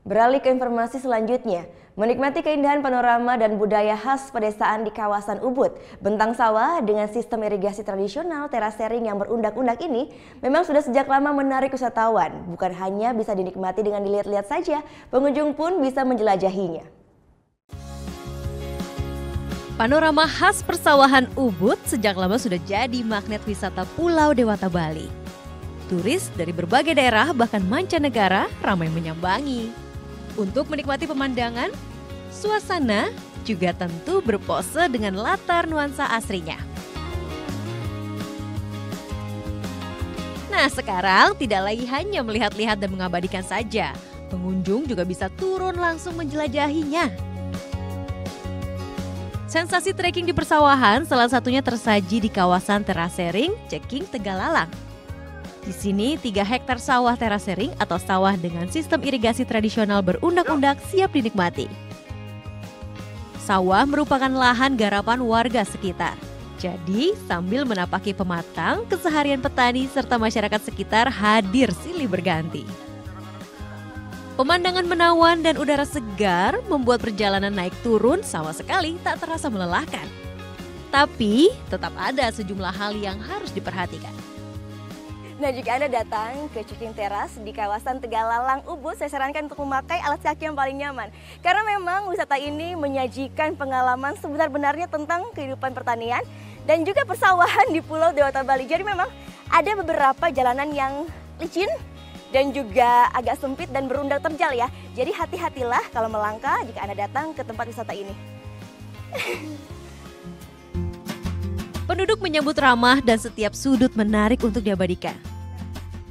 Beralih ke informasi selanjutnya, menikmati keindahan panorama dan budaya khas pedesaan di kawasan Ubud, Bentang Sawah dengan sistem irigasi tradisional terasering yang berundak-undak ini memang sudah sejak lama menarik wisatawan. Bukan hanya bisa dinikmati dengan dilihat-lihat saja, pengunjung pun bisa menjelajahinya. Panorama khas persawahan Ubud sejak lama sudah jadi magnet wisata Pulau Dewata Bali. Turis dari berbagai daerah bahkan mancanegara ramai menyambangi. Untuk menikmati pemandangan, suasana juga tentu berpose dengan latar nuansa asrinya. Nah, sekarang tidak lagi hanya melihat-lihat dan mengabadikan saja. Pengunjung juga bisa turun langsung menjelajahinya. Sensasi trekking di persawahan salah satunya tersaji di kawasan terasering Ceking Tegalalang. Di sini 3 hektar sawah terasering atau sawah dengan sistem irigasi tradisional berundak-undak siap dinikmati. Sawah merupakan lahan garapan warga sekitar. Jadi sambil menapaki pematang, keseharian petani serta masyarakat sekitar hadir silih berganti. Pemandangan menawan dan udara segar membuat perjalanan naik turun sama sekali tak terasa melelahkan. Tapi tetap ada sejumlah hal yang harus diperhatikan. Nah, jika Anda datang ke Ceking Teras di kawasan Tegalalang Ubud, saya sarankan untuk memakai alas kaki yang paling nyaman. Karena memang wisata ini menyajikan pengalaman sebenar-benarnya tentang kehidupan pertanian dan juga persawahan di Pulau Dewata Bali. Jadi memang ada beberapa jalanan yang licin dan juga agak sempit dan berundak terjal ya. Jadi hati-hatilah kalau melangkah jika Anda datang ke tempat wisata ini. Penduduk menyambut ramah dan setiap sudut menarik untuk diabadikan.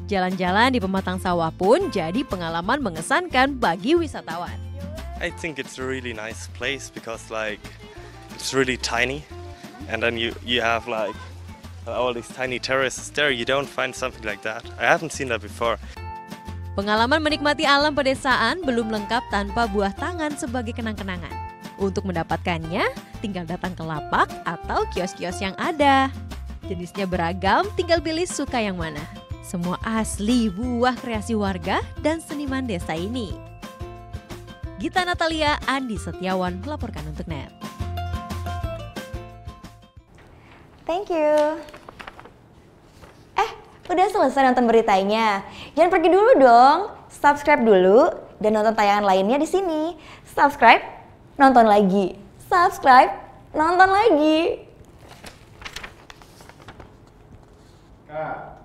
Jalan-jalan di pematang sawah pun jadi pengalaman mengesankan bagi wisatawan. I think it's a really nice place because it's really tiny, and then you have all these tiny terraces there. You don't find something like that. I haven't seen that before. Pengalaman menikmati alam pedesaan belum lengkap tanpa buah tangan sebagai kenang-kenangan. Untuk mendapatkannya, tinggal datang ke lapak atau kios-kios yang ada. Jenisnya beragam, tinggal pilih suka yang mana. Semua asli buah kreasi warga dan seniman desa ini. Gita Natalia, Andi Setiawan melaporkan untuk NET. Thank you. Udah selesai nonton beritanya? Jangan pergi dulu dong. Subscribe dulu dan nonton tayangan lainnya di sini. Subscribe, nonton lagi. Subscribe, nonton lagi. Kak.